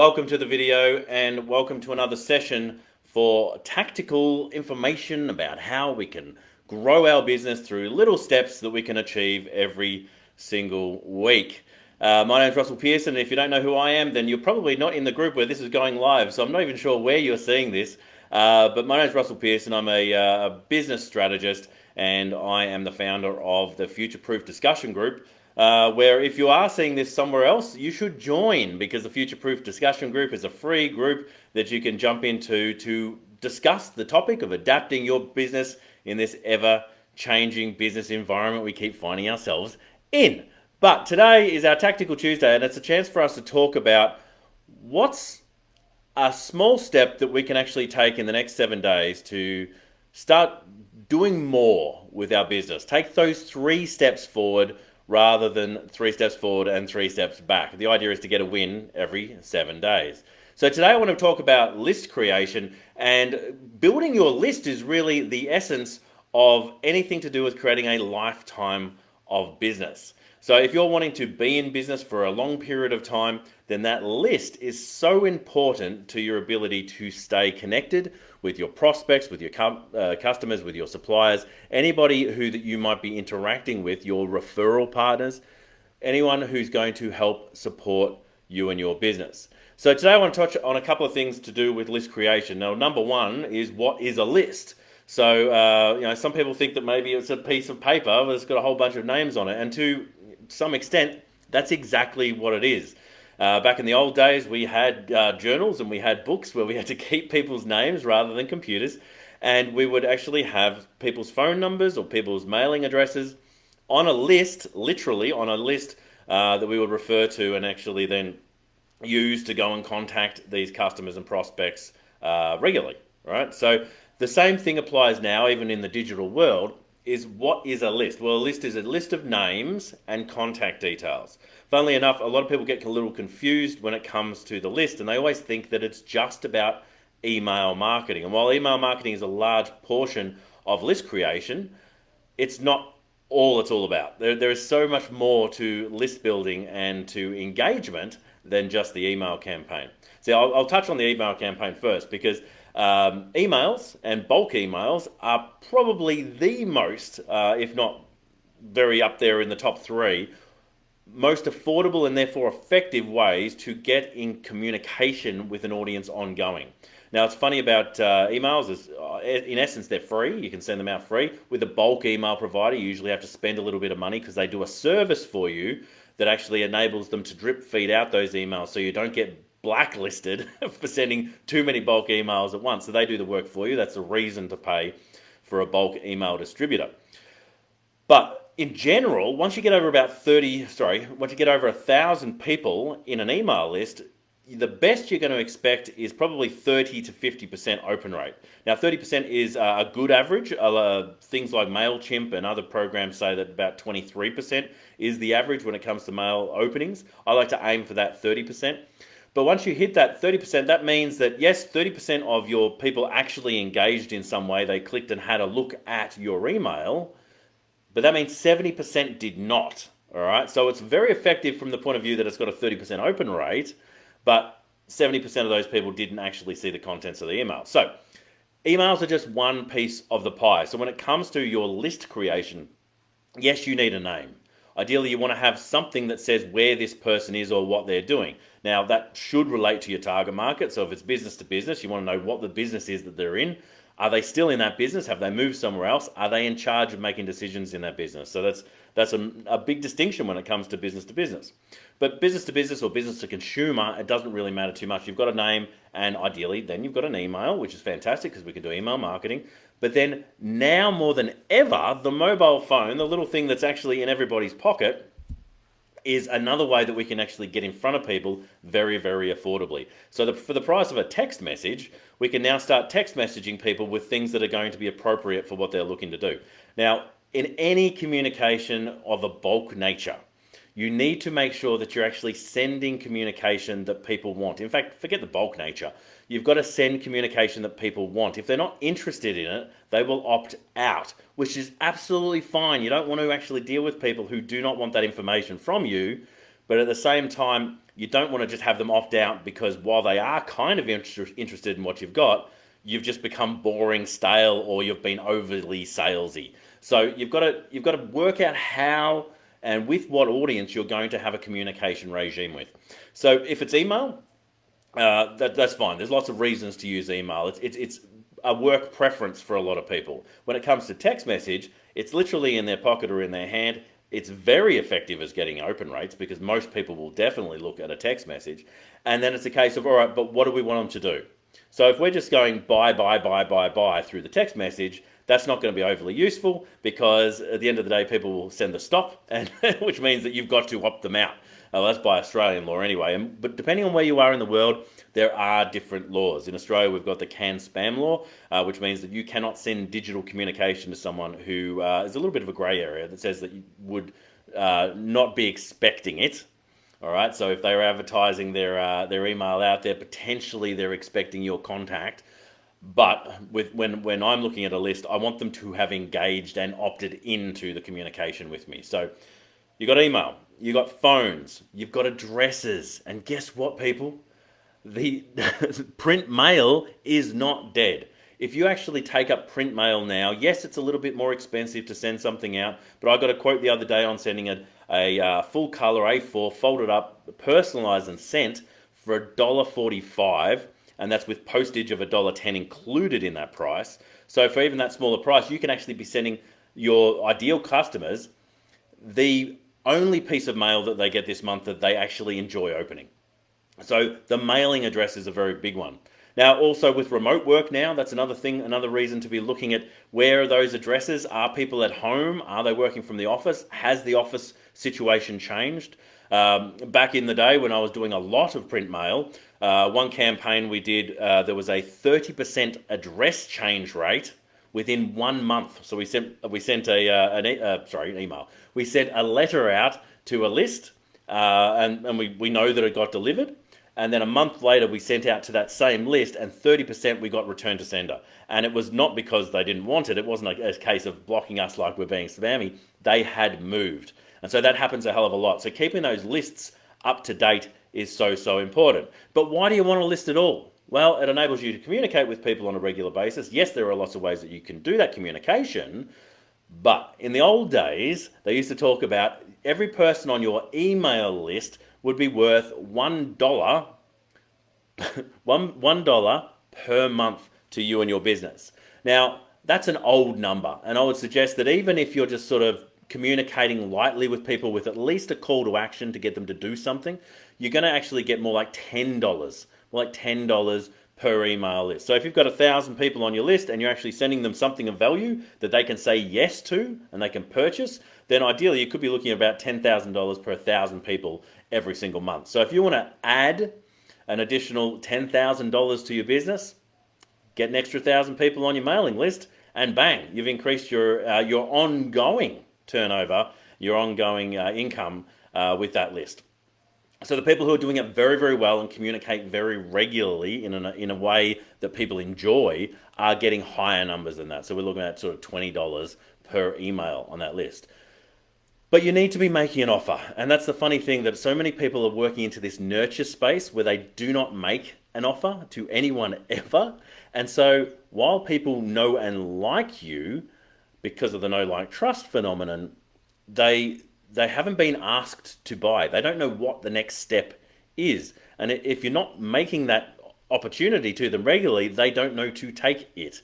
welcome to the video and welcome to another session for tactical information about how we can grow our business through little steps that we can achieve every single week. My name is Russell Pearson, and if you don't know who I am, then you're probably not in the group where this is going live, so I'm not even sure where you're seeing this. But my name is Russell Pearson. I'm a business strategist, and I am the founder of the Future Proof Discussion Group, where if you are seeing this somewhere else, you should join, because the Future Proof Discussion Group is a free group that you can jump into to discuss the topic of adapting your business in this ever-changing business environment we keep finding ourselves in. But today is our Tactical Tuesday, and it's a chance for us to talk about what's a small step that we can actually take in the next 7 days to start doing more with our business. Take those 3 steps forward rather than 3 steps forward and 3 steps back. The idea is to get a win every 7 days. So today I want to talk about list creation, and building your list is really the essence of anything to do with creating a lifetime of business. So if you're wanting to be in business for a long period of time, then that list is so important to your ability to stay connected with your prospects, with your customers, with your suppliers, anybody who that you might be interacting with, your referral partners, anyone who's going to help support you and your business. So today I want to touch on a couple of things to do with list creation. Now, number one is, what is a list? So, some people think that maybe it's a piece of paper that's got a whole bunch of names on it, and to some extent, that's exactly what it is. Back in the old days, we had journals and we had books where we had to keep people's names rather than computers, and we would actually have people's phone numbers or people's mailing addresses on a list, literally on a list that we would refer to and actually then use to go and contact these customers and prospects regularly, right? So the same thing applies now, even in the digital world. Is what is a list? Well, a list is a list of names and contact details. Funnily enough, a lot of people get a little confused when it comes to the list, and they always think that it's just about email marketing. And while email marketing is a large portion of list creation, it's not all it's all about. There is so much more to list building and to engagement than just the email campaign. So I'll touch on the email campaign first, because emails and bulk emails are probably the most, if not very up there in the top 3, most affordable and therefore effective ways to get in communication with an audience ongoing. Now, it's funny about emails is, in essence, they're free. You can send them out free. With a bulk email provider, you usually have to spend a little bit of money, because they do a service for you that actually enables them to drip feed out those emails so you don't get blacklisted for sending too many bulk emails at once. So they do the work for you. That's the reason to pay for a bulk email distributor. But in general, once you get over 1,000 people in an email list, the best you're going to expect is probably 30 to 50% open rate. Now, 30% is a good average. Things like MailChimp and other programs say that about 23% is the average when it comes to mail openings. I like to aim for that 30%. But once you hit that 30%, that means that, yes, 30% of your people actually engaged in some way. They clicked and had a look at your email, but that means 70% did not, all right? So it's very effective from the point of view that it's got a 30% open rate, but 70% of those people didn't actually see the contents of the email. So emails are just one piece of the pie. So when it comes to your list creation, yes, you need a name. Ideally, you want to have something that says where this person is or what they're doing. Now, that should relate to your target market. So if it's business to business, you want to know what the business is that they're in. Are they still in that business? Have they moved somewhere else? Are they in charge of making decisions in that business? So that's a big distinction when it comes to business to business. But business to business or business to consumer, it doesn't really matter too much. You've got a name, and ideally then you've got an email, which is fantastic because we can do email marketing. But then now more than ever, the mobile phone, the little thing that's actually in everybody's pocket, is another way that we can actually get in front of people very, very affordably. So for the price of a text message, we can now start text messaging people with things that are going to be appropriate for what they're looking to do. Now, in any communication of a bulk nature, you need to make sure that you're actually sending communication that people want. In fact, forget the bulk nature. You've got to send communication that people want. If they're not interested in it, they will opt out, which is absolutely fine. You don't want to actually deal with people who do not want that information from you, But at the same time, you don't want to just have them opt out because while they are kind of interested in what you've got, you've just become boring, stale, or you've been overly salesy. So you've got to work out how and with what audience you're going to have a communication regime with. So if it's email, that's fine. There's lots of reasons to use email. It's a work preference for a lot of people. When it comes to text message, it's literally in their pocket or in their hand. It's very effective as getting open rates because most people will definitely look at a text message. And then it's a case of, all right, but what do we want them to do? So if we're just going buy through the text message, that's not going to be overly useful because at the end of the day, people will send the stop, and which means that you've got to opt them out. That's by Australian law anyway. But depending on where you are in the world, there are different laws. In Australia, we've got the CAN-SPAM law, which means that you cannot send digital communication to someone who is a little bit of a grey area that says that you would not be expecting it. All right, so if they were advertising their email out there, potentially they're expecting your contact. But when I'm looking at a list, I want them to have engaged and opted into the communication with me. So you got email, you got phones, you've got addresses, and guess what, people? The print mail is not dead. If you actually take up print mail now, yes, it's a little bit more expensive to send something out, but I got a quote the other day on sending a full color A4 folded up, personalized and sent for $1.45, and that's with postage of $1.10 included in that price. So for even that smaller price, you can actually be sending your ideal customers the only piece of mail that they get this month that they actually enjoy opening. So the mailing address is a very big one. Now, also with remote work now, that's another thing, another reason to be looking at where are those addresses? Are people at home? Are they working from the office? Has the office situation changed? Back in the day when I was doing a lot of print mail, one campaign we did, there was a 30% address change rate within 1 month. So we sent an email. We sent a letter out to a list, and we know that it got delivered. And then a month later, we sent out to that same list, and 30% we got returned to sender. And it was not because they didn't want it. It wasn't a case of blocking us like we're being spammy. They had moved. And so that happens a hell of a lot. So keeping those lists up to date is so important. But why do you want a list at all? Well, it enables you to communicate with people on a regular basis. Yes, there are lots of ways that you can do that communication. But in the old days, they used to talk about every person on your email list would be worth $1 per month to you and your business. Now, that's an old number, and I would suggest that even if you're just sort of communicating lightly with people with at least a call to action to get them to do something, you're going to actually get more like $10 per email list. So if you've got 1,000 people on your list and you're actually sending them something of value that they can say yes to and they can purchase, then ideally you could be looking at about $10,000 per 1,000 people every single month. So if you want to add an additional $10,000 to your business, get an extra 1,000 people on your mailing list, and bang, you've increased your ongoing turnover, your ongoing income with that list. So the people who are doing it very, very well and communicate very regularly in a way that people enjoy are getting higher numbers than that. So we're looking at sort of $20 per email on that list. But you need to be making an offer. And that's the funny thing, that so many people are working into this nurture space where they do not make an offer to anyone ever. And so while people know and like you because of the know, like, trust phenomenon, they haven't been asked to buy. They don't know what the next step is. And if you're not making that opportunity to them regularly, they don't know to take it.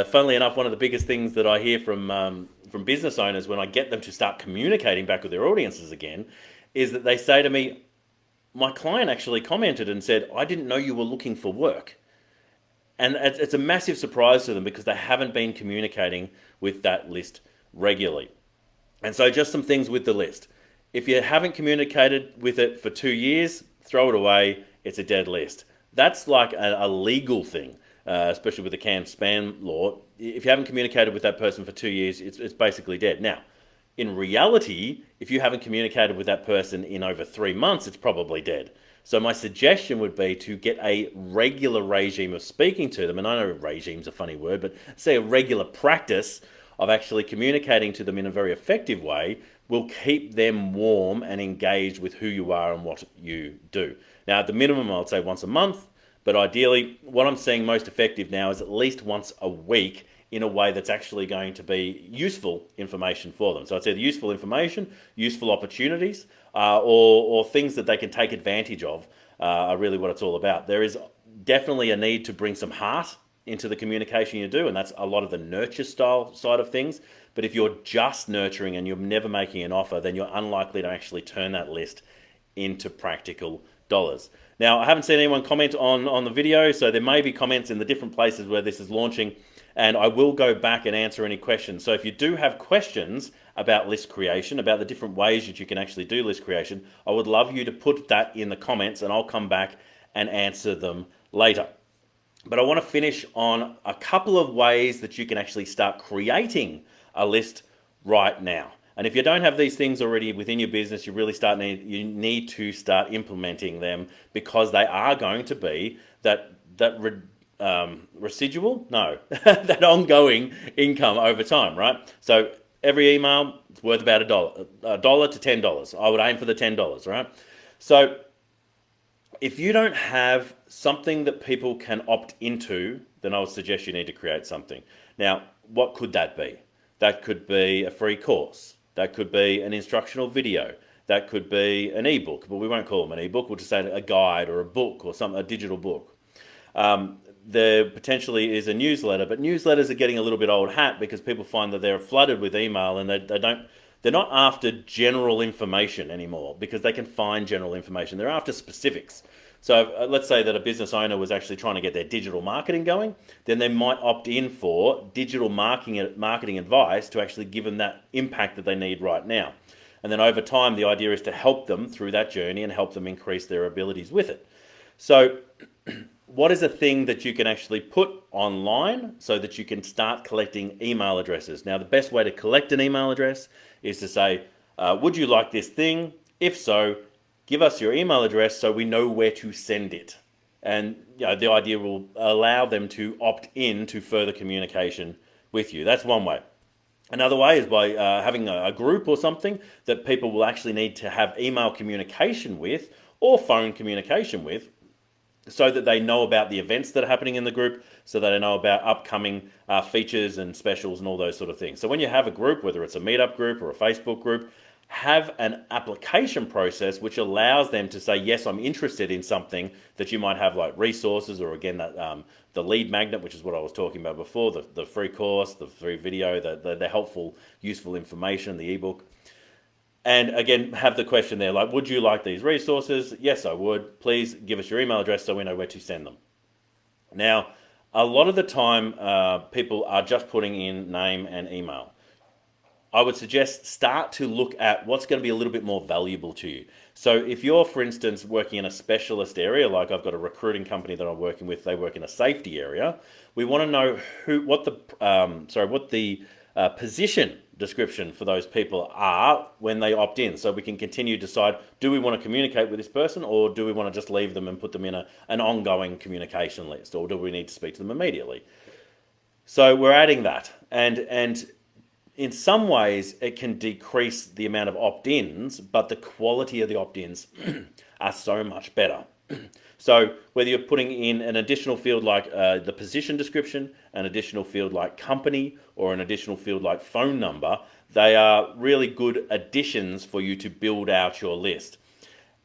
Funnily enough, one of the biggest things that I hear from business owners when I get them to start communicating back with their audiences again is that they say to me, my client actually commented and said, I didn't know you were looking for work. And it's a massive surprise to them because they haven't been communicating with that list regularly. And so just some things with the list. If you haven't communicated with it for 2 years, throw it away. It's a dead list. That's like a legal thing, especially with the CAN-SPAM law. If you haven't communicated with that person for 2 years, it's basically dead. Now, in reality, if you haven't communicated with that person in over 3 months, it's probably dead. So my suggestion would be to get a regular regime of speaking to them. And I know regime's a funny word, but say a regular practice of actually communicating to them in a very effective way will keep them warm and engaged with who you are and what you do. Now, at the minimum, I would say once a month, but ideally, what I'm seeing most effective now is at least once a week in a way that's actually going to be useful information for them. So I'd say the useful information, useful opportunities, or things that they can take advantage of are really what it's all about. There is definitely a need to bring some heart into the communication you do, and that's a lot of the nurture style side of things. But if you're just nurturing and you're never making an offer, then you're unlikely to actually turn that list into practical dollars. Now, I haven't seen anyone comment on the video, so there may be comments in the different places where this is launching, and I will go back and answer any questions. So if you do have questions about list creation, about the different ways that you can actually do list creation, I would love you to put that in the comments and I'll come back and answer them later. But I want to finish on a couple of ways that you can actually start creating a list right now. And if you don't have these things already within your business, you need to start implementing them, because they are going to be that residual, no, that ongoing income over time, right? So every email is worth about $1 to $10. I would aim for the $10, right? So if you don't have something that people can opt into, then I would suggest you need to create something. Now, what could that be? That could be a free course. That could be an instructional video. That could be an ebook, but we won't call them an ebook. We'll just say a guide or a book or a digital book. There potentially is a newsletter, but newsletters are getting a little bit old hat because people find that they're flooded with email and they're not after general information anymore, because they can find general information. They're after specifics. So let's say that a business owner was actually trying to get their digital marketing going, then they might opt in for digital marketing advice to actually give them that impact that they need right now. And then over time, the idea is to help them through that journey and help them increase their abilities with it. So what is a thing that you can actually put online so that you can start collecting email addresses? Now, the best way to collect an email address is to say, would you like this thing? If so, give us your email address so we know where to send it. And the idea will allow them to opt in to further communication with you. That's one way. Another way is by having a group or something that people will actually need to have email communication with or phone communication with, so that they know about the events that are happening in the group, so that they know about upcoming features and specials and all those sort of things. So when you have a group, whether it's a meetup group or a Facebook group, have an application process which allows them to say, yes, I'm interested in something that you might have, like resources, or again, that the lead magnet, which is what I was talking about before, the free course, the free video, the helpful, useful information, the ebook. And again, have the question there, like, would you like these resources? Yes, I would. Please give us your email address so we know where to send them. Now, a lot of the time, people are just putting in name and email. I would suggest start to look at what's going to be a little bit more valuable to you. So if you're, for instance, working in a specialist area, like I've got a recruiting company that I'm working with, they work in a safety area. We want to know what the position description for those people are when they opt in, so we can continue to decide, do we want to communicate with this person, or do we want to just leave them and put them in an ongoing communication list, or do we need to speak to them immediately? So we're adding that, and in some ways it can decrease the amount of opt-ins, but the quality of the opt-ins are so much better. So whether you're putting in an additional field like the position description, an additional field like company, or an additional field like phone number, they are really good additions for you to build out your list.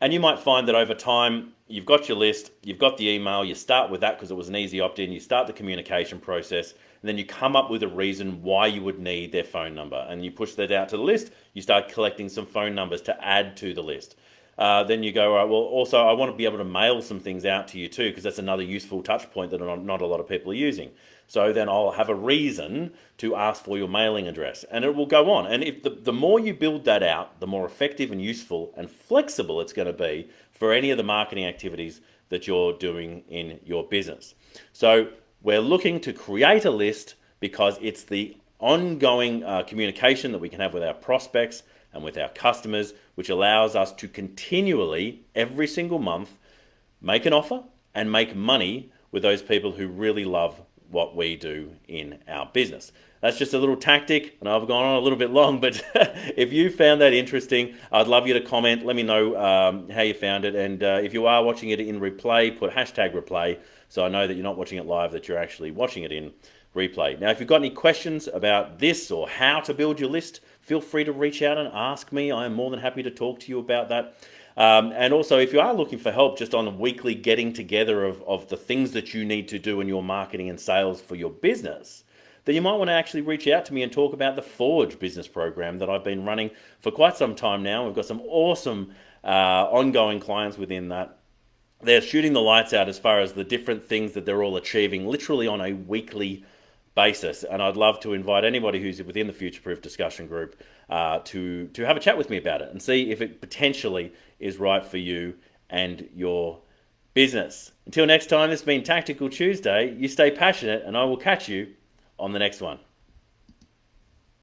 And you might find that over time, you've got your list, you've got the email, you start with that because it was an easy opt-in, you start the communication process, and then you come up with a reason why you would need their phone number, and you push that out to the list, you start collecting some phone numbers to add to the list. Then you go, all right, well, also I want to be able to mail some things out to you too, because that's another useful touch point that not a lot of people are using. So then I'll have a reason to ask for your mailing address, and it will go on. And if the more you build that out, the more effective and useful and flexible it's going to be for any of the marketing activities that you're doing in your business. So we're looking to create a list because it's the ongoing communication that we can have with our prospects and with our customers, which allows us to continually, every single month, make an offer and make money with those people who really love what we do in our business. That's just a little tactic, and I've gone on a little bit long, but if you found that interesting, I'd love you to comment. Let me know how you found it, and if you are watching it in replay, put hashtag replay, so I know that you're not watching it live, that you're actually watching it in replay. Now, if you've got any questions about this or how to build your list, feel free to reach out and ask me. I am more than happy to talk to you about that. And also, if you are looking for help just on a weekly getting together of the things that you need to do in your marketing and sales for your business, then you might want to actually reach out to me and talk about the Forge business program that I've been running for quite some time now. We've got some awesome ongoing clients within that. They're shooting the lights out as far as the different things that they're all achieving literally on a weekly basis. And I'd love to invite anybody who's within the Future Proof discussion group to have a chat with me about it and see if it potentially is right for you and your business. Until next time, this has been Tactical Tuesday. You stay passionate, and I will catch you on the next one.